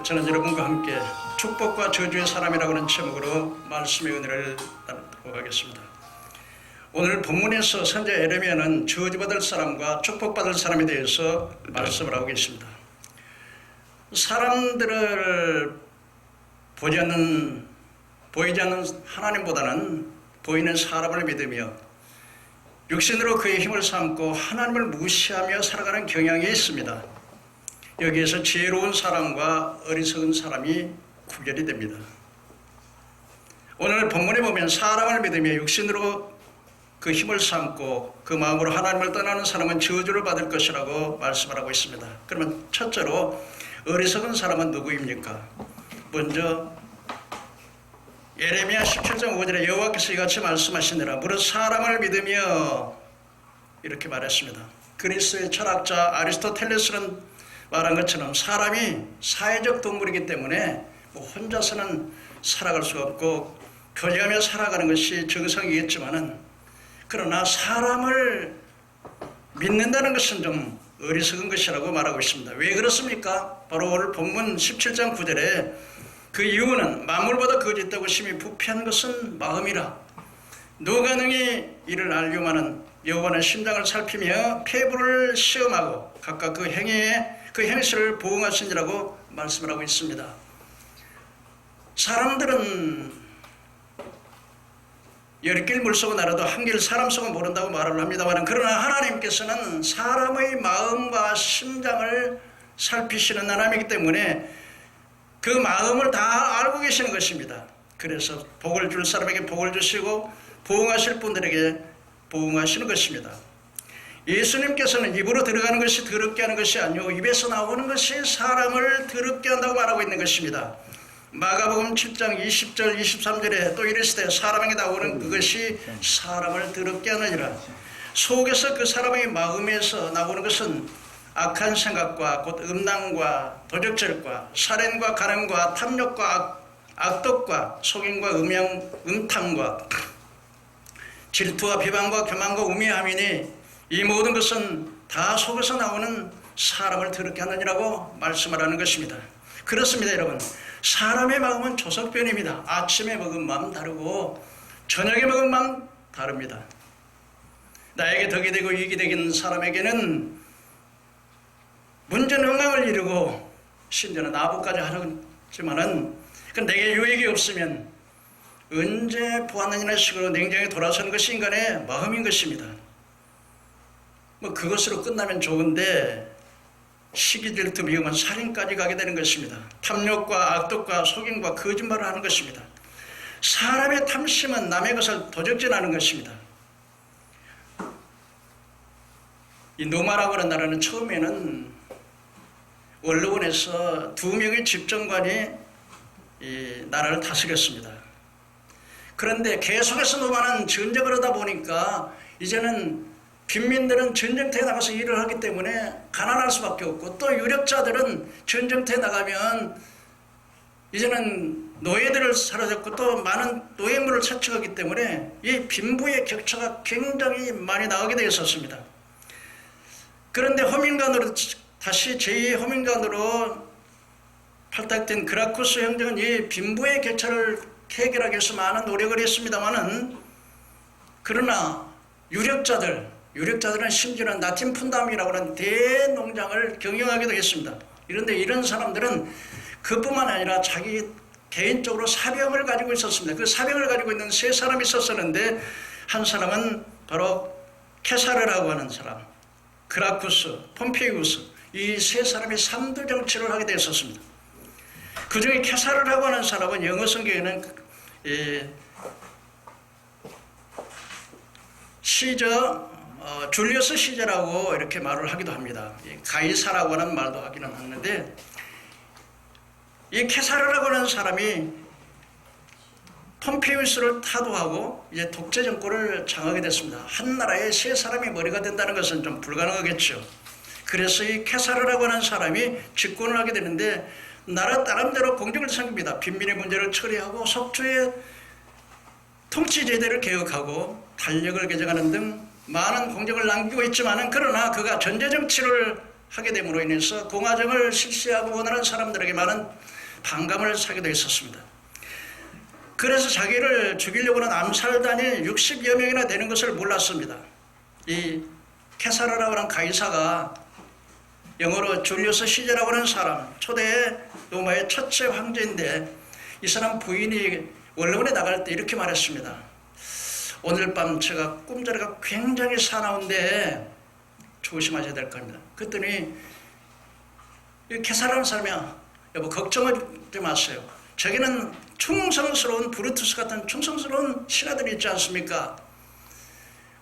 저는 여러분과 함께 축복과 저주의 사람이라고 하는 제목으로 말씀의 은혜를 나누도록 하겠습니다. 오늘 본문에서 선지자 예레미야는 저주받을 사람과 축복받을 사람에 대해서 말씀을 하고 계십니다. 사람들을 보이지 않는 하나님보다는 보이는 사람을 믿으며 육신으로 그의 힘을 삼고 하나님을 무시하며 살아가는 경향이 있습니다. 여기에서 지혜로운 사람과 어리석은 사람이 구별이 됩니다. 오늘 본문에 보면 사람을 믿으며 육신으로 그 힘을 삼고 그 마음으로 하나님을 떠나는 사람은 저주를 받을 것이라고 말씀을 하고 있습니다. 그러면 첫째로 어리석은 사람은 누구입니까? 먼저 예레미야 17장 5절에 여호와께서 이같이 말씀하시니라 무릇 사람을 믿으며 이렇게 말했습니다. 그리스의 철학자 아리스토텔레스는 말한 것처럼 사람이 사회적 동물이기 때문에 혼자서는 살아갈 수가 없고 교제하며 살아가는 것이 정상이겠지만은 그러나 사람을 믿는다는 것은 좀 어리석은 것이라고 말하고 있습니다. 왜 그렇습니까? 바로 오늘 본문 17장 9절에 그 이유는 만물보다 거짓되고 심히 부패한 것은 마음이라 누가 능히 이를 알려마는 여호와는 심장을 살피며 폐부를 시험하고 각각 그 행실을 보응하시니라고 말씀을 하고 있습니다. 사람들은 열길 물속은 알아도 한길 사람 속은 모른다고 말을 합니다만 그러나 하나님께서는 사람의 마음과 심장을 살피시는 하나님이기 때문에 그 마음을 다 알고 계시는 것입니다. 그래서 복을 줄 사람에게 복을 주시고 보응하실 분들에게 보응하시는 것입니다. 예수님께서는 입으로 들어가는 것이 더럽게 하는 것이 아니고 입에서 나오는 것이 사람을 더럽게 한다고 말하고 있는 것입니다. 마가복음 7장 20절 23절에 또 이르시되 사람에게 나오는 그것이 사람을 더럽게 하느니라. 속에서 그 사람의 마음에서 나오는 것은 악한 생각과 곧 음란과 도적질과 살인과 간음과 탐욕과 악독과 속임과 음탕과 질투와 비방과 교만과 우매함이니 이 모든 것은 다 속에서 나오는 사람을 더럽게 하느니라고 말씀을 하는 것입니다. 그렇습니다, 여러분. 사람의 마음은 조석변입니다. 아침에 먹은 마음 다르고 저녁에 먹은 마음 다릅니다. 나에게 덕이 되고 이익이 되는 사람에게는 문전흥망을 이루고 심지어는 나부까지 하지만은 내게 유익이 없으면 언제 보았느냐는 식으로 냉정히 돌아서는 것이 인간의 마음인 것입니다. 그것으로 끝나면 좋은데 시기 질투 미움은 살인까지 가게 되는 것입니다. 탐욕과 악독과 속임과 거짓말을 하는 것입니다. 사람의 탐심은 남의 것을 도적질하는 것입니다. 이 노마라고 하는 나라는 처음에는 원로원에서 2명의 집정관이 이 나라를 다스렸습니다. 그런데 계속해서 노마는 전쟁을 하다 보니까 이제는 빈민들은 전쟁터에 나가서 일을 하기 때문에 가난할 수밖에 없고 또 유력자들은 전쟁터에 나가면 이제는 노예들을 사로잡고 또 많은 노예물을 채취하기 때문에 이 빈부의 격차가 굉장히 많이 나오게 되어 있었습니다. 그런데 호민관으로 다시 제2의 호민관으로 발탁된 그라쿠스 형제는 이 빈부의 격차를 해결하기 위해서 많은 노력을 했습니다마는 그러나 유력자들은 심지어는 나팀푼담이라고 하는 대농장을 경영하기도 했습니다. 그런데 이런 사람들은 그뿐만 아니라 자기 개인적으로 사병을 가지고 있었습니다. 그 사병을 가지고 있는 3사람이 있었었는데 한 사람은 바로 케사르라고 하는 사람, 그라쿠스, 폼페이우스 이 3사람이 3두 정치를 하게 되었습니다. 그 중에 케사르라고 하는 사람은 영어 성경에는 줄리어스 시저라고 이렇게 말을 하기도 합니다. 가이사라고 하는 말도 하기는 하는데 이 케사르라고 하는 사람이 폼페이우스를 타도하고 이제 독재 정권을 장악하게 됐습니다. 한 나라에 3사람이 머리가 된다는 것은 좀 불가능하겠죠. 그래서 이 케사르라고 하는 사람이 집권을 하게 되는데 나라 나름대로 공적을 섬깁니다. 빈민의 문제를 처리하고 속초의 통치 제도를 개혁하고 달력을 개정하는 등 많은 공적을 남기고 있지만은 그러나 그가 전제 정치를 하게 됨으로 인해서 공화정을 실시하고 원하는 사람들에게 많은 반감을 사기도 했었습니다. 그래서 자기를 죽이려고는 암살단이 60여 명이나 되는 것을 몰랐습니다. 이 케사르라고 하는 가이사가 영어로 줄리우스 시제라고 하는 사람, 초대 로마의 첫째 황제인데 이 사람 부인이 원로원에 나갈 때 이렇게 말했습니다. 오늘 밤 제가 꿈자리가 굉장히 사나운데 조심하셔야 될 겁니다. 그랬더니 케사르라는 사람이야, 여보 걱정하지 마세요. 저기는 충성스러운 브루투스 같은 충성스러운 신하들이 있지 않습니까?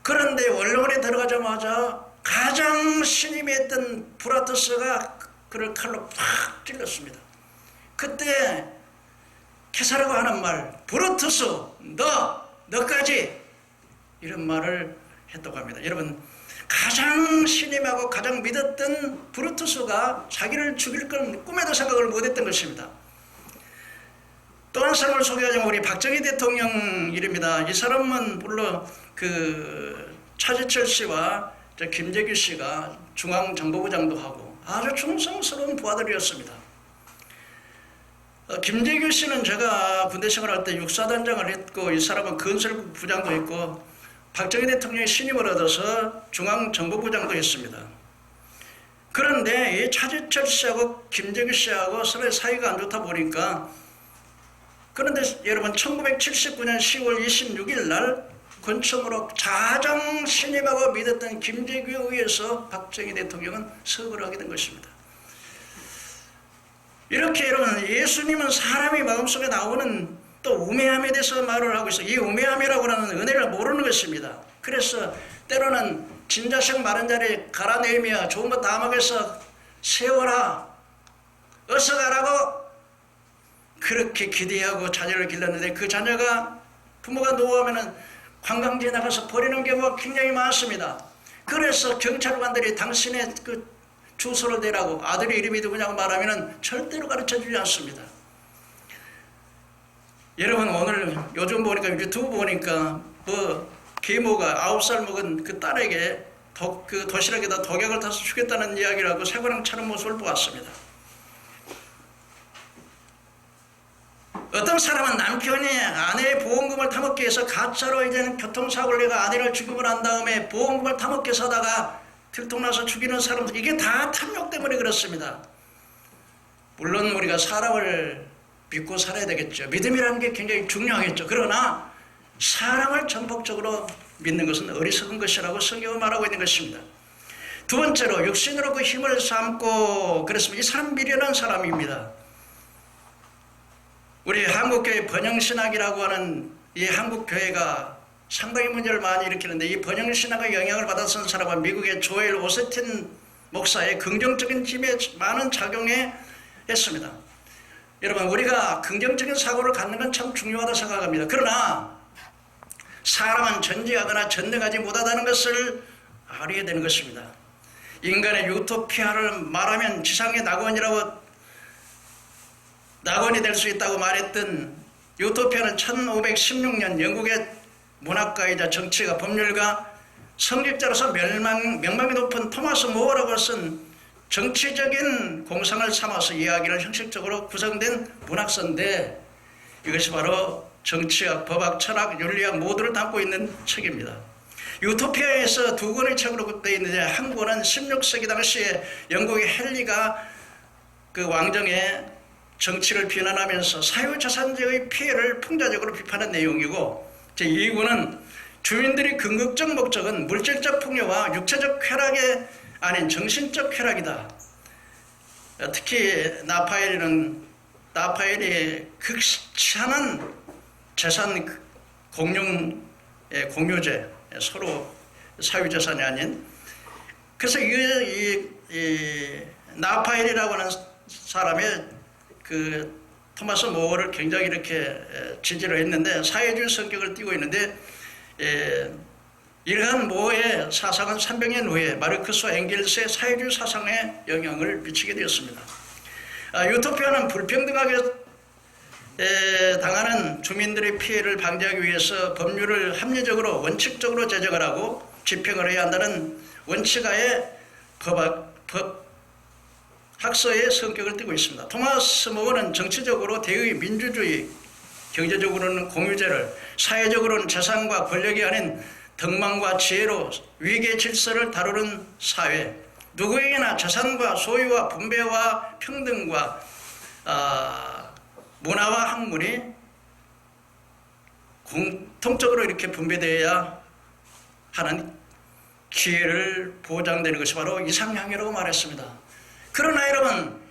그런데 원로원에 들어가자마자 가장 신임이 했던 브루투스가 그를 칼로 팍 찔렀습니다. 그때 케사르가 하는 말, 브루투스 너까지, 이런 말을 했다고 합니다. 여러분, 가장 신임하고 가장 믿었던 브루투스가 자기를 죽일 건 꿈에도 생각을 못했던 것입니다. 또 한 사람을 소개하자면 우리 박정희 대통령 일입니다. 이 사람은 물론 그 차재철 씨와 김재규 씨가 중앙정보부장도 하고 아주 충성스러운 부하들이었습니다. 김재규 씨는 제가 군대 생활할 때 육사단장을 했고 이 사람은 건설부장도 했고 박정희 대통령의 신임을 얻어서 중앙정보부장도 했습니다. 그런데 이 차재철 씨하고 김재규 씨하고 서로 사이가 안 좋다 보니까, 그런데 여러분 1979년 10월 26일 날 권총으로 가장 신임하고 믿었던 김재규에 의해서 박정희 대통령은 서거를 하게 된 것입니다. 이렇게 여러분, 예수님은 사람의 마음속에 나오는 또 우매함에 대해서 말을 하고 있어요. 이 우매함이라고 하는 은혜를 모르는 것입니다. 그래서 때로는 진자식 마른 자리 갈아내며 좋은 거 다 먹여서 세워라, 어서 가라고 그렇게 기대하고 자녀를 길렀는데 그 자녀가 부모가 노후하면은 관광지에 나가서 버리는 경우가 굉장히 많습니다. 그래서 경찰관들이 당신의 그 주소를 대라고, 아들의 이름이 누구냐고 말하면은 절대로 가르쳐 주지 않습니다. 여러분, 오늘 요즘 보니까 유튜브 보니까 계모가 9살 먹은 그 딸에게 그 도시락에다 독약을 타서 주겠다는 이야기라고 쇠고랑 차는 모습을 보았습니다. 어떤 사람은 남편이 아내의 보험금을 타먹기 위해서 가짜로 이제는 교통사고를 내가 아내를 죽이고 난 다음에 보험금을 타먹게 사다가 들통나서 죽이는 사람들, 이게 다 탐욕 때문에 그렇습니다. 물론 우리가 사람을 믿고 살아야 되겠죠. 믿음이라는 게 굉장히 중요하겠죠. 그러나 사람을 전폭적으로 믿는 것은 어리석은 것이라고 성경은 말하고 있는 것입니다. 두 번째로 육신으로 그 힘을 삼고 그랬으면 이 사람 미련한 사람입니다. 우리 한국교회 번영신학이라고 하는 이 한국교회가 상당히 문제를 많이 일으키는데, 이 번영신학의 영향을 받았던 사람은 미국의 조엘 오스틴 목사의 긍정적인 힘에 많은 작용에 했습니다. 여러분, 우리가 긍정적인 사고를 갖는 건 참 중요하다고 생각합니다. 그러나 사람은 전지하거나 전능하지 못하다는 것을 알아야 되는 것입니다. 인간의 유토피아를 말하면 지상의 낙원이 될 수 있다고 말했던 유토피아는 1516년 영국의 문학가이자 정치가 법률가 성직자로서 명망이 높은 토마스 모어라고 쓴 정치적인 공상을 삼아서 이야기를 형식적으로 구성된 문학서인데, 이것이 바로 정치학, 법학, 철학, 윤리학 모두를 담고 있는 책입니다. 유토피아에서 두 권의 책으로 되어 있는데, 한 권은 16세기 당시에 영국의 헨리가 그 왕정의 정치를 비난하면서 사유자산제의 피해를 풍자적으로 비판한 내용이고, 제2권은 주민들이 궁극적 목적은 물질적 풍요와 육체적 쾌락이 아닌 정신적 쾌락이다. 특히 나파엘이 극치하는 재산 공유제, 서로 사유재산이 아닌. 그래서 이 나파엘이라고 하는 사람의 그 토마스 모어를 굉장히 이렇게 지지를 했는데, 사회주의 성격을 띠고 있는데, 이러한 모어의 사상은 300년 후에 마르크스와 엥겔스의 사회주의 사상에 영향을 미치게 되었습니다. 유토피아는 불평등하게 당하는 주민들의 피해를 방지하기 위해서 법률을 합리적으로 원칙적으로 제정을 하고 집행을 해야 한다는 원칙하에 학서의 성격을 띠고 있습니다. 토마스 모어는 정치적으로 대의 민주주의, 경제적으로는 공유제를, 사회적으로는 재산과 권력이 아닌 덕망과 지혜로 위계 질서를 다루는 사회, 누구에게나 재산과 소유와 분배와 평등과 문화와 학문이 공통적으로 이렇게 분배되어야 하는 기회를 보장되는 것이 바로 이상향이라고 말했습니다. 그러나 여러분,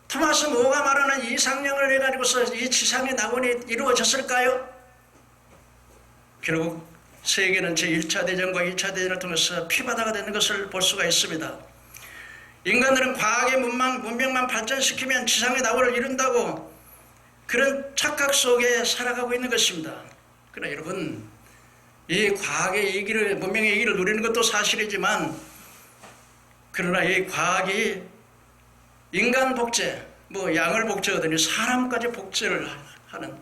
토마스 모어가 말하는 이상향을 해가지고서 이 지상의 낙원이 이루어졌을까요? 결국 세계는 제1차 대전과 2차 대전을 통해서 피바다가 되는 것을 볼 수가 있습니다. 인간들은 과학의 문명만 발전시키면 지상의 낙원을 이룬다고 그런 착각 속에 살아가고 있는 것입니다. 그러나 여러분, 이 과학의 이기를, 문명의 이기를 누리는 것도 사실이지만, 그러나 이 과학이 인간 복제, 양을 복제하더니 사람까지 복제를 하는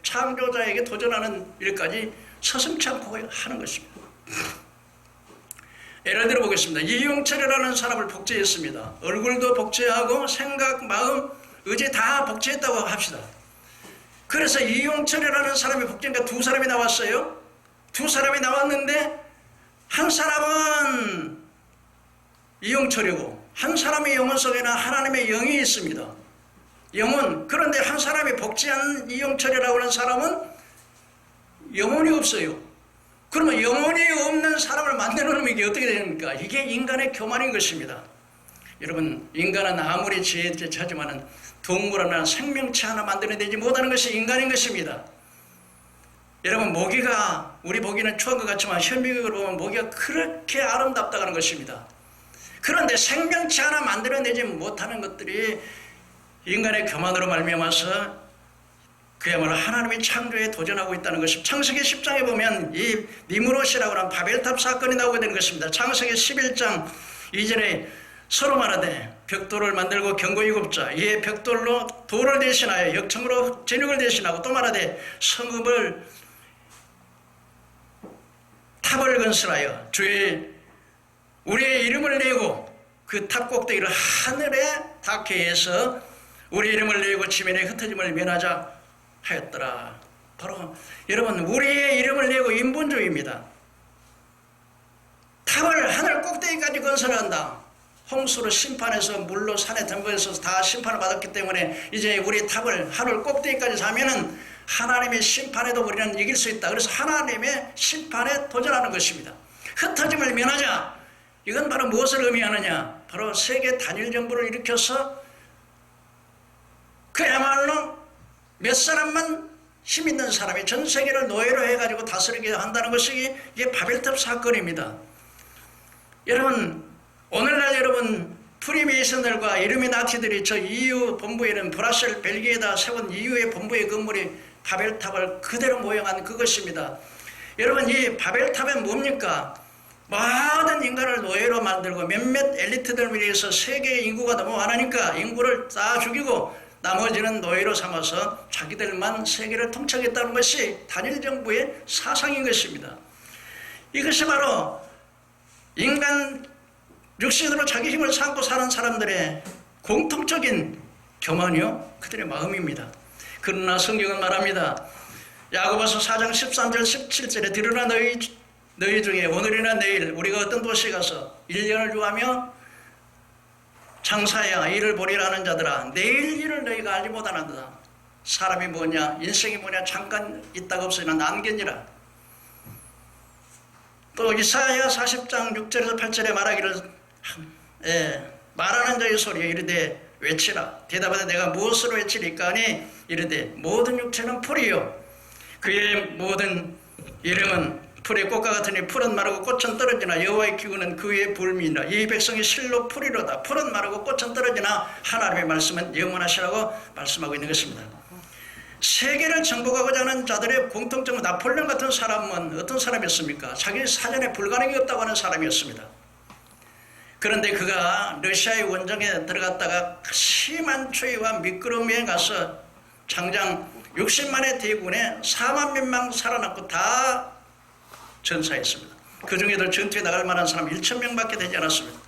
창조자에게 도전하는 일까지 서슴지 않고 하는 것입니다. 예를 들어 보겠습니다. 이용철이라는 사람을 복제했습니다. 얼굴도 복제하고 생각, 마음, 의지 다 복제했다고 합시다. 그래서 이용철이라는 사람이 복제니까 두 사람이 나왔어요. 두 사람이 나왔는데 한 사람은 이용철이고 한 사람의 영혼 속에는 하나님의 영이 있습니다. 영혼. 그런데 한 사람이 복제한 이용철이라고 하는 사람은 영혼이 없어요. 그러면 영혼이 없는 사람을 만드는 이게 어떻게 됩니까? 이게 인간의 교만인 것입니다. 여러분, 인간은 아무리 지혜자지만은 동물 하나, 생명체 하나 만들어내지 못하는 것이 인간인 것입니다. 여러분, 우리 모기는 추한 것 같지만 현미경으로 보면 모기가 그렇게 아름답다는 것입니다. 그런데 생명체 하나 만들어내지 못하는 것들이 인간의 교만으로 말미암아서 그야말로 하나님의 창조에 도전하고 있다는 것입니다. 창세기 10장에 보면 이 니무롯이라고 하는 바벨탑 사건이 나오게 되는 것입니다. 창세기 11장 2절에 서로 말하되 벽돌을 만들고 견고히 굽자. 이에 벽돌로 돌을 대신하여 역청으로 진흙을 대신하고 또 말하되 성읍을 탑을 건설하여 우리의 이름을 내고 그 탑 꼭대기를 하늘에 닿게 해서 우리 이름을 내고 지면에 흩어짐을 면하자 하였더라. 바로 여러분, 우리의 이름을 내고 인본주의입니다. 탑을 하늘 꼭대기까지 건설한다. 홍수로 심판해서 물로 산에 덤벼서 다 심판을 받았기 때문에 이제 우리 탑을 하늘 꼭대기까지 사면은 하나님의 심판에도 우리는 이길 수 있다. 그래서 하나님의 심판에 도전하는 것입니다. 흩어짐을 면하자. 이건 바로 무엇을 의미하느냐? 바로 세계 단일 정부를 일으켜서 그야말로 몇 사람만 힘 있는 사람이 전 세계를 노예로 해가지고 다스리게 한다는 것이 이게 바벨탑 사건입니다. 여러분, 오늘날 여러분 프리메이슨들과 이루미나티들이 저 EU 본부에는 브라셀 벨기에에다 세운 EU의 본부의 건물이 바벨탑을 그대로 모형한 그것입니다. 여러분, 이 바벨탑은 뭡니까? 모든 인간을 노예로 만들고 몇몇 엘리트들 위해서 세계의 인구가 너무 많으니까 인구를 다 죽이고 나머지는 노예로 삼아서 자기들만 세계를 통치하겠다는 것이 단일 정부의 사상인 것입니다. 이것이 바로 인간 육신으로 자기 힘을 삼고 사는 사람들의 공통적인 교만이요, 그들의 마음입니다. 그러나 성경은 말합니다. 야고보서 4장 13절 17절에 들으나 너희 중에 오늘이나 내일 우리가 어떤 도시에 가서 1년을 유하며 장사야 일을 보리라는 자들아, 내일 일을 너희가 알지 못하는도다. 사람이 뭐냐, 인생이 뭐냐, 잠깐 있다가 없으나 난견이라. 또 이사야 40장 6절에서 8절에 말하기를 말하는 자의 소리에 이르되 외치라. 대답하되 내가 무엇으로 외치리까 하니 이르되 모든 육체는 풀이요 그의 모든 이름은 풀의 꽃과 같으니 풀은 마르고 꽃은 떨어지나 여호와의 기구는 그 위에 불미니라. 이 백성이 실로 풀이로다. 풀은 마르고 꽃은 떨어지나 하나님의 말씀은 영원하시라고 말씀하고 있는 것입니다. 세계를 정복하고자 하는 자들의 공통점은 나폴레옹 같은 사람은 어떤 사람이었습니까? 자기 사전에 불가능이 없다고 하는 사람이었습니다. 그런데 그가 러시아의 원정에 들어갔다가 심한 추위와 미끄러움에 가서 장장 60만의 대군에 4만 몇 명 살아남고 다 전사했습니다. 그 중에도 전투에 나갈 만한 사람 1,000명밖에 되지 않았습니다.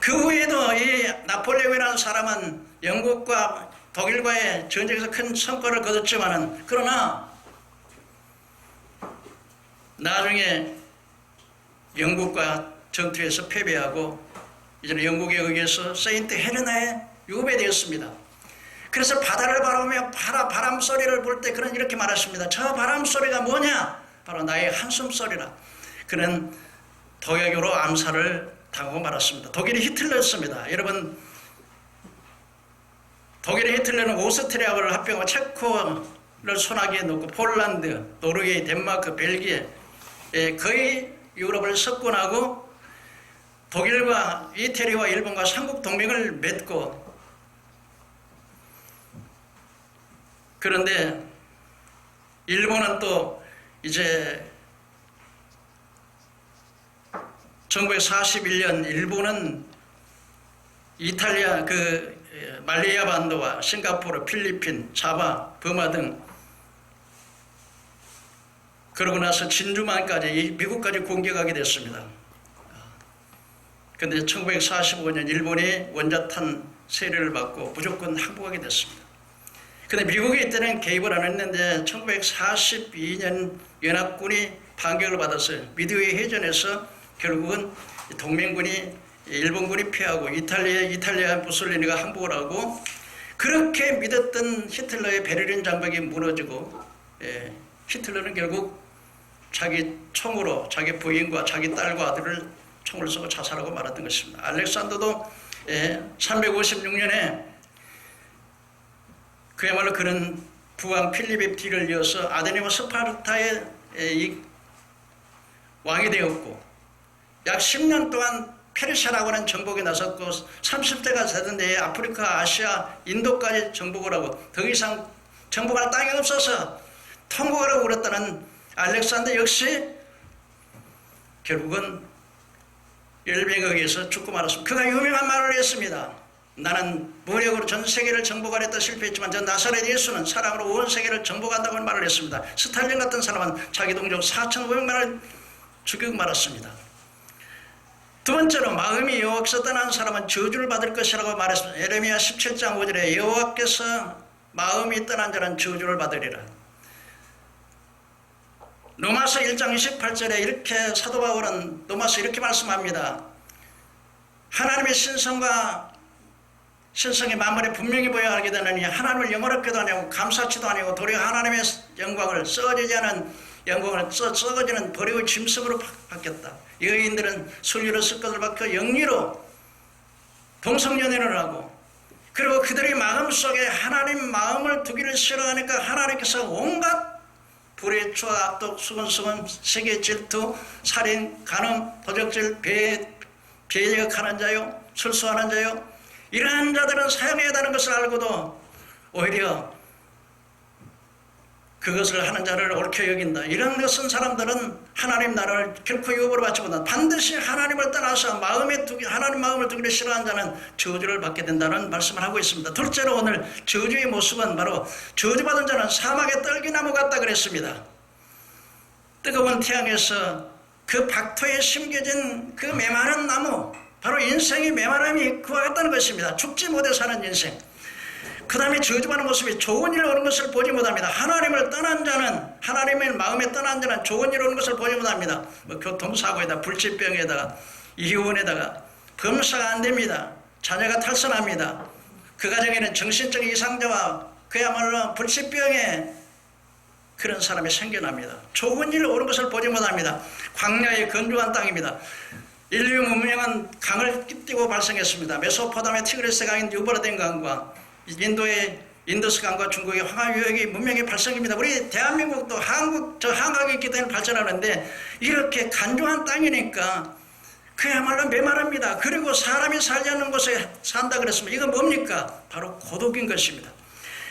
그 후에도 이 나폴레옹이라는 사람은 영국과 독일과의 전쟁에서 큰 성과를 거뒀지만은, 그러나 나중에 영국과 전투에서 패배하고 이제는 영국에 의해서 세인트 헬레나에 유배되었습니다. 그래서 바다를 바라보며 바람 소리를 볼 때 그는 이렇게 말했습니다. 저 바람 소리가 뭐냐? 바로 나의 한숨 소리라. 그는 독약으로 암살을 당하고 말았습니다. 독일이 히틀러였습니다. 여러분, 독일의 히틀러는 오스트리아를 합병하고 체코를 손아귀에 놓고 폴란드, 노르웨이, 덴마크, 벨기에 거의 유럽을 석권하고 독일과 이태리와 일본과 삼국 동맹을 맺고, 그런데 일본은 또 이제 1941년 일본은 이탈리아 말레이아 반도와 싱가포르, 필리핀, 자바, 버마 등, 그러고 나서 진주만까지 미국까지 공격하게 됐습니다. 그런데 1945년 일본이 원자탄 세례를 받고 무조건 항복하게 됐습니다. 그런데 미국이 이때는 개입을 안 했는데 1942년 연합군이 반격을 받아서 미드웨이 해전에서 결국은 동맹군이 일본군이 피하고 이탈리아 무솔리니가 항복을 하고, 그렇게 믿었던 히틀러의 베를린 장벽이 무너지고, 히틀러는 결국 자기 총으로 자기 부인과 자기 딸과 아들을 총을 쏘고 자살하고 말았던 것입니다. 알렉산더도 356년에 그야말로 그는 부왕 필립의 뒤를 이어서 아데니와 스파르타의 왕이 되었고, 약 10년 동안 페르시아라고 하는 정복에 나섰고, 30대가 되던데 아프리카, 아시아, 인도까지 정복을 하고 더 이상 정복할 땅이 없어서 통곡하라고 울었다는 알렉산더 역시 결국은 열병에 의해서 죽고 말았습니다. 그가 유명한 말을 했습니다. 나는 무력으로 전 세계를 정복하려다 실패했지만 저 나사렛 예수는 사랑으로 온 세계를 정복한다고 말을 했습니다. 스탈린 같은 사람은 자기 동족 4,500만을 죽이고 말았습니다. 두 번째로 마음이 여호와께서 떠난 사람은 저주를 받을 것이라고 말했습니다. 예레미야 17장 5절에 여호와께서 마음이 떠난 자는 저주를 받으리라. 로마서 1장 28절에 이렇게 사도 바울은 로마서 이렇게 말씀합니다. 하나님의 신성의 만물에 분명히 보여 알게 되느니 하나님을 영어롭게도 아니고 감사치도 아니고 도리어 하나님의 영광을 썩어지지 않은 영광을 썩어지는 버리고 짐승으로 바뀌었다. 여인들은 순리로 습관을 바뀌어 영리로 동성연애를 하고, 그리고 그들의 마음속에 하나님 마음을 두기를 싫어하니까 하나님께서 온갖 불의 추와 악독, 수근수근, 세계 질투, 살인, 간음, 도적질, 배역하는 자요, 술수하는 자요, 이러한 자들은 사용해야 하는 것을 알고도 오히려 그것을 하는 자를 옳게 여긴다. 이런 것은 사람들은 하나님 나라를 결코 유업으로 받지 못한다. 반드시 하나님을 떠나서 하나님 마음을 두기를 싫어하는 자는 저주를 받게 된다는 말씀을 하고 있습니다. 둘째로 오늘 저주의 모습은 바로 저주받은 자는 사막의 떨기나무 같다 그랬습니다. 뜨거운 태양에서 그 박토에 심겨진 그 메마른 나무, 바로 인생의 메마름이 그와 같다는 것입니다. 죽지 못해 사는 인생. 그 다음에 저주받는 모습이 좋은 일 오는 것을 보지 못합니다. 하나님을 떠난 자는, 하나님의 마음에 떠난 자는 좋은 일 오는 것을 보지 못합니다. 교통사고에다, 불치병에다가, 이혼에다가 검사가 안 됩니다. 자녀가 탈선합니다. 그 가정에는 정신적인 이상자와 그야말로 불치병에 그런 사람이 생겨납니다. 좋은 일 오는 것을 보지 못합니다. 광야의 건조한 땅입니다. 인류 문명은 강을 띄고 발생했습니다. 메소포타미아 티그리스 강인 유브라데 강과 인도의 인더스 강과 중국의 황하유역이 문명의 발생입니다. 우리 대한민국도 한강이 있기 때문에 발전하는데, 이렇게 간조한 땅이니까 그야말로 메마릅니다. 그리고 사람이 살지 않는 곳에 산다 그랬습니다. 이건 뭡니까? 바로 고독인 것입니다.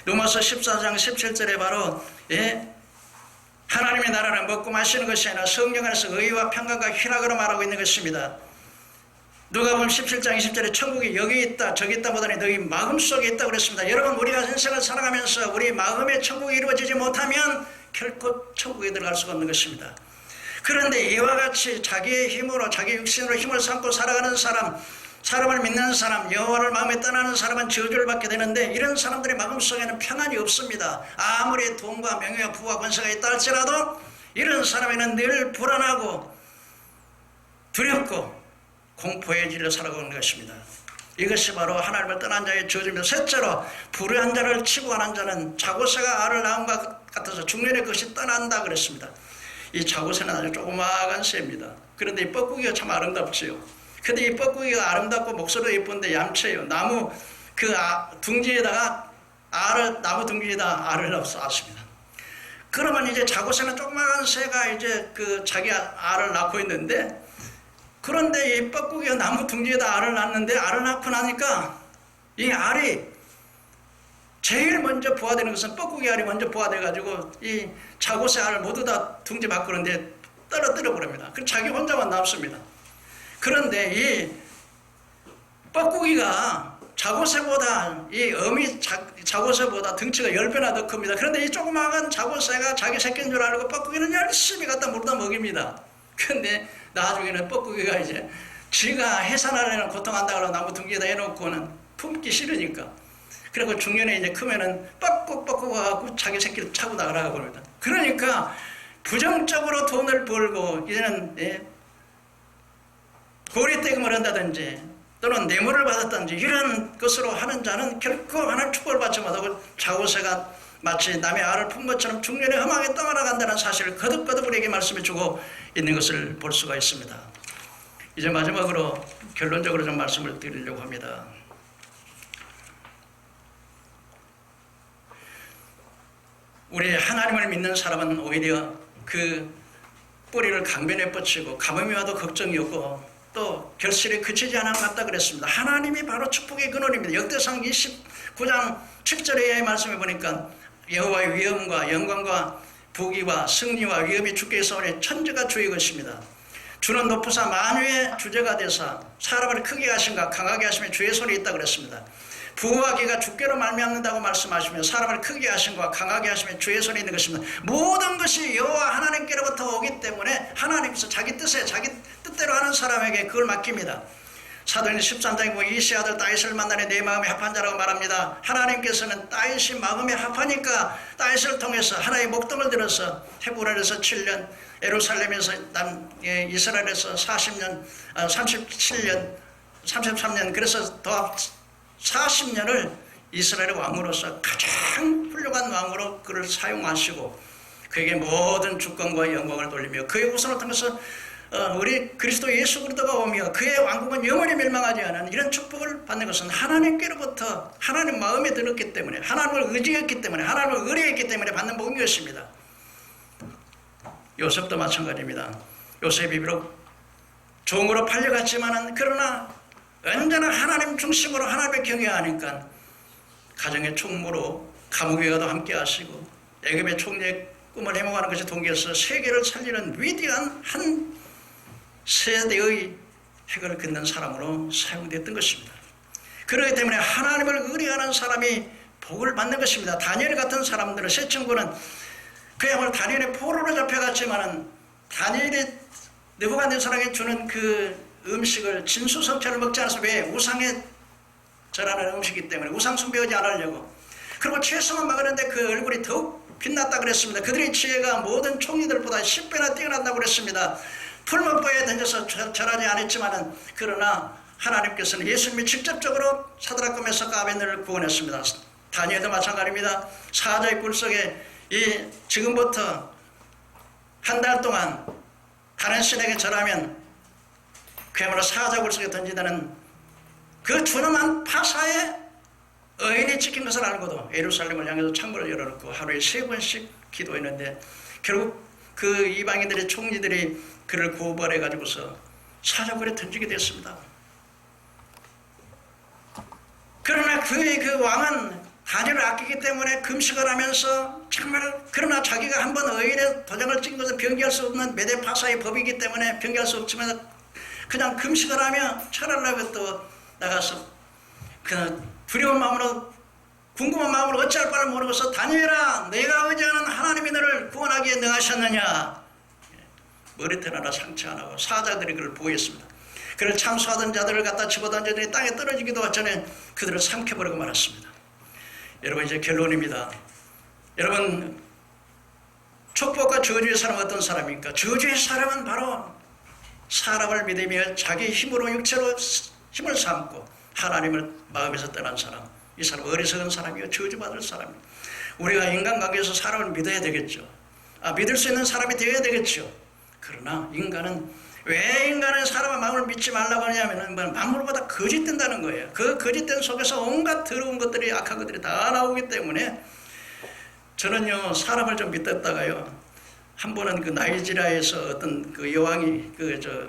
로마서 14장 17절에 바로 하나님의 나라는 먹고 마시는 것이 아니라 성령 안에서 의와 평강과 희락으로 말하고 있는 것입니다. 누가복음 17장 20절에 천국이 여기 있다 저기 있다 보다니 너희 마음속에 있다고 그랬습니다. 여러분, 우리가 인생을 살아가면서 우리 마음의 천국이 이루어지지 못하면 결코 천국에 들어갈 수가 없는 것입니다. 그런데 이와 같이 자기의 힘으로, 자기 육신으로 힘을 삼고 살아가는 사람, 사람을 믿는 사람, 여호와를 마음에 떠나는 사람은 저주를 받게 되는데 이런 사람들의 마음속에는 평안이 없습니다. 아무리 돈과 명예와 부와 권세가 있다 할지라도 이런 사람에는 늘 불안하고 두렵고 공포에 질려 살아가는 것입니다. 이것이 바로 하나님을 떠난 자의 저주입니다. 셋째로 불의한 자를 치부하는 자는 자고새가 알을 낳은 것 같아서 중년에 그것이 떠난다 그랬습니다. 이 자고새는 아주 조그마한 새입니다. 그런데 이 뻐꾸기가 참 아름답지요. 근데 이 뻐꾸기가 아름답고 목소리도 예쁜데 얌체요. 나무 그 둥지에다가 나무 둥지에다 알을 낳습니다. 그러면 이제 자고새는 조그마한 새가 이제 그 자기 알을 낳고 있는데, 그런데 이 뻐꾸기가 나무 둥지에다 알을 낳는데 알을 낳고 나니까 이 알이 제일 먼저 부화되는 것은 뻐꾸기 알이 먼저 부화돼가지고 이 자고새 알을 모두 다 둥지 밖으로 떨어뜨려 버립니다. 그 자기 혼자만 남습니다. 그런데 이 뻐꾸기가 자고새보다 이 어미 자고새보다 등치가 10배나 더 큽니다. 그런데 이 조그마한 자고새가 자기 새끼인 줄 알고 뻐꾸기는 열심히 갖다 물다 먹입니다. 그런데 나중에는 뻐꾸기가 이제 지가 해산하려는 고통한다고 나무 둥지에다 해놓고는 품기 싫으니까, 그리고 중년에 이제 크면은 뻐꾹뻐꾹 와갖고 자기 새끼를 차고 나가라고 합니다. 그러니까 부정적으로 돈을 벌고 이제는 고리대금을 한다든지 또는 뇌물을 받았다든지 이런 것으로 하는 자는 결코 하나님 축복을 받지 못하고 자고새가 마치 남의 알을 푼 것처럼 중년에 험하게 떠나간다는 사실을 거듭거듭 우리에게 말씀해주고 있는 것을 볼 수가 있습니다. 이제 마지막으로 결론적으로 좀 말씀을 드리려고 합니다. 우리 하나님을 믿는 사람은 오히려 그 뿌리를 강변에 뻗치고 가뭄이 와도 걱정이 없고 또 결실에 그치지 않은 것 같다 그랬습니다. 하나님이 바로 축복의 근원입니다. 역대상 29장 7절의 말씀에 보니까 여호와의 위엄과 영광과 부귀와 승리와 위엄이 주께 있사오니 천지가 주의 것입니다. 주는 높으사 만유의 주제가 되사 사람을 크게 하신가 강하게 하시며 주의 손에 있다 그랬습니다. 부와 기가 주께로 말미암는다고 말씀하시며 사람을 크게 하신과 강하게 하시며 주의 손에 있는 것입니다. 모든 것이 여호와 하나님께로부터 오기 때문에 하나님께서 자기 뜻대로 하는 사람에게 그걸 맡깁니다. 사도행전 13장에 보면 이새의 아들 다윗을 만나니 내 마음에 합한 자라고 말합니다. 하나님께서는 다윗이 마음에 합하니까 다윗을 통해서 하나의 목동을 들어서 헤브론에서 7년, 예루살렘에서 이스라엘에서 40년, 37년, 33년, 그래서 더 40년을 이스라엘의 왕으로서 가장 훌륭한 왕으로 그를 사용하시고 그에게 모든 주권과 영광을 돌리며 그의 후손을 통해서 우리 그리스도 예수 그리스도가 오며 그의 왕국은 영원히 멸망하지 않은 이런 축복을 받는 것은 하나님께로부터 하나님 마음에 들었기 때문에, 하나님을 의지했기 때문에, 하나님을 의뢰했기 때문에 받는 복인 것입니다. 요셉도 마찬가지입니다. 요셉이 비록 종으로 팔려갔지만은 그러나 언제나 하나님 중심으로 하나님을 경외하니까 가정의 총무로 감옥에 가도 함께 하시고 애굽의 총리의 꿈을 해몽하는 것이 동기에서 세계를 살리는 위대한 한 세대의 획을 긋는 사람으로 사용되었던 것입니다. 그렇기 때문에 하나님을 의뢰하는 사람이 복을 받는 것입니다. 다니엘 같은 사람들은, 세 친구는 그야말로 다니엘의 포로로 잡혀갔지만은 다니엘이 느부갓네살에게 주는 그 음식을 진수성찬을 먹지 않아서, 왜? 우상에 절하는 음식이기 때문에 우상 숭배하지 않으려고. 그리고 채소만 먹었는데 그 얼굴이 더욱 빛났다 그랬습니다. 그들의 지혜가 모든 총리들보다 10배나 뛰어난다고 그랬습니다. 풀무불에 던져서 절하지 않았지만은 그러나 하나님께서는 예수님이 직접적으로 사드락과 메삭과 아벤느고를 구원했습니다. 다니엘도 마찬가지입니다. 사자의 굴 속에 지금부터 한 달 동안 다른 신에게 절하면 그야말로 사자 굴 속에 던지다는 그 준엄한 파사에 의인이 찍힌 것을 알고도 예루살렘을 향해서 창문을 열어놓고 하루에 3번씩 기도했는데 결국 그 이방인들의 총리들이 그를 고발해가지고서 사자굴에 던지게 됐습니다. 그러나 그의 그 왕은 다니엘을 아끼기 때문에 금식을 하면서 정말, 그러나 자기가 한번 의인의 도장을 찍은 것은 변기할 수 없는 메데파사의 법이기 때문에 변기할 수 없지만 그냥 금식을 하며 철하려고 또 나가서 그 두려운 마음으로, 궁금한 마음으로 어찌할 바를 모르고서 다니엘아, 내가 의지하는 하나님이 너를 구원하기에 능하셨느냐. 머리털 하나 상처 안 하고 사자들이 그를 보호했습니다. 그를 참수하던 자들을 갖다 집어던져더니 땅에 떨어지기도 전에 그들을 삼켜버리고 말았습니다. 여러분, 이제 결론입니다. 여러분, 축복과 저주의 사람은 어떤 사람입니까? 저주의 사람은 바로 사람을 믿으며 자기 힘으로 육체로 힘을 삼고 하나님을 마음에서 떠난 사람. 이 사람 어리석은 사람이요, 저주받을 사람이에요. 우리가 인간관계에서 사람을 믿어야 되겠죠. 믿을 수 있는 사람이 되어야 되겠죠. 그러나 왜 인간은 사람의 마음을 믿지 말라고 하냐면 만물보다 거짓된다는 거예요. 그 거짓된 속에서 온갖 더러운 것들이, 악한 것들이 다 나오기 때문에 저는요, 사람을 좀 믿었다가요, 한 번은 그 나이지리아에서 어떤 그 여왕이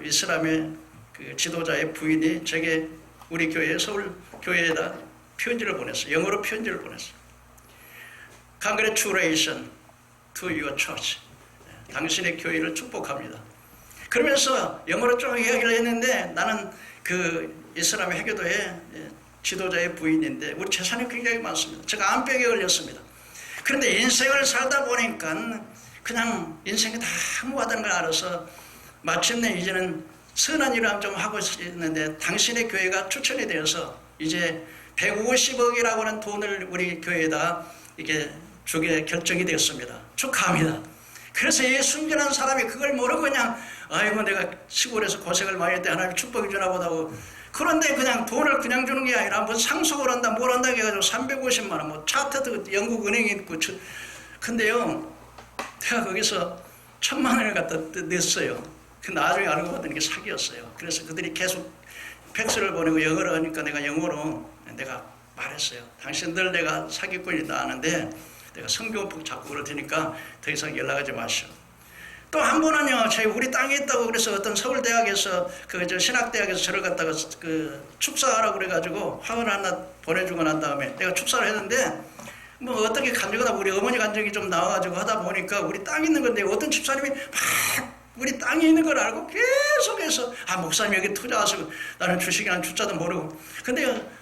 이슬람의 그 지도자의 부인이 제게 우리 교회, 서울 교회에다 편지를 보냈어요. 영어로 편지를 보냈어요. Congratulations to your church. 당신의 교회를 축복합니다. 그러면서 영어로 좀 이야기를 했는데, 나는 그 이슬람의 해교도의 지도자의 부인인데 우리 재산이 굉장히 많습니다. 제가 암병에 걸렸습니다. 그런데 인생을 살다 보니까 그냥 인생이 다 허무하다는 걸 알아서 마침내 이제는 선한 일을 좀 하고 있는데, 당신의 교회가 추천이 되어서 이제 150억이라고 하는 돈을 우리 교회에다 이게 주게 결정이 되었습니다. 축하합니다. 그래서 이 순전한 사람이 그걸 모르고 그냥 아이고 내가 시골에서 고생을 많이 했대, 하나님 축복이 주나 보다고. 그런데 그냥 돈을 그냥 주는 게 아니라 뭐 상속을 한다 뭘 한다 해가지고 350만 원, 뭐 차트도 영국 은행에 있고. 근데요, 내가 거기서 1,000만 원을 갖다 냈어요. 그 나중에 알고 봤더니 이게 사기였어요. 그래서 그들이 계속 팩스를 보내고 영어로 하니까 내가 영어로 내가 말했어요. 당신들 내가 사기꾼이다 아는데 내가 성경폭 자꾸 그러니까 더 이상 연락하지 마시오. 또 한 번은요, 우리 땅에 있다고 그래서 어떤 서울대학에서 신학대학에서 저를 갖다가 축사하라고 그래가지고 화을 하나 보내주고 난 다음에 내가 축사를 했는데, 뭐 어떻게 간증하다 우리 어머니 간증이 좀 나와가지고 하다 보니까 우리 땅에 있는 건데 어떤 집사님이 막 우리 땅에 있는 걸 알고 계속해서 목사님 여기 투자하시고, 나는 주식이란 주자도 모르고. 근데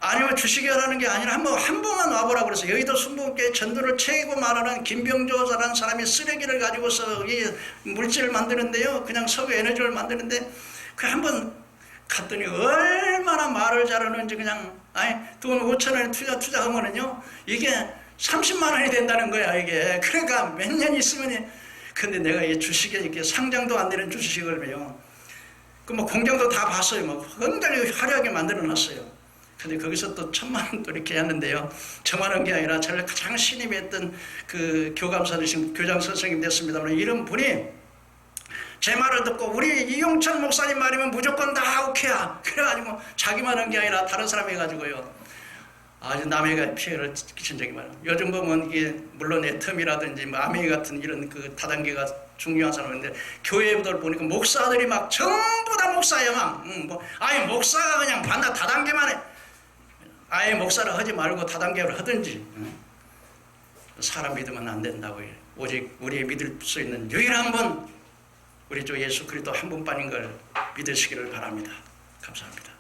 아니면 주식이라는 게 아니라 한 번만 와보라고 그래서 여의도 순복음교회 전도를 최고 말하는 김병조라는 사람이 쓰레기를 가지고서 이 물질을 만드는데요, 그냥 석유 에너지를 만드는데 그 한 번 갔더니 얼마나 말을 잘하는지, 그냥 돈 5,000원에 투자하면은요 이게 30만 원이 된다는 거야 이게. 그러니까 몇 년 있으면. 근데 내가 이 주식에 이렇게 상장도 안 되는 주식을요, 그 뭐 공장도 다 봤어요. 뭐 굉장히 화려하게 만들어 놨어요. 근데 거기서 또 1,000만 원 또 이렇게 했는데요, 저만 한 게 아니라 저를 가장 신임했던 그 교감사 되신 교장 선생님 됐습니다만, 이런 분이 제 말을 듣고 우리 이용철 목사님 말이면 무조건 다 오케이야. 그래가지고 자기만 한 게 아니라 다른 사람이 해가지고요, 아주 남에게 피해를 끼친 적이 많아요. 요즘 보면 이게 물론 애텀이라든지 뭐 아메이 같은 이런 그 다단계가 중요한 사람인데, 교회들 보니까 목사들이 막 전부 다 목사야 막. 목사가 그냥 반나 다단계만 해. 아예 목사를 하지 말고 다단계를 하든지. 사람 믿으면 안 된다고 해요. 오직 우리 믿을 수 있는 유일한 분, 우리 주 예수 그리스도 한 분뿐인 걸 믿으시기를 바랍니다. 감사합니다.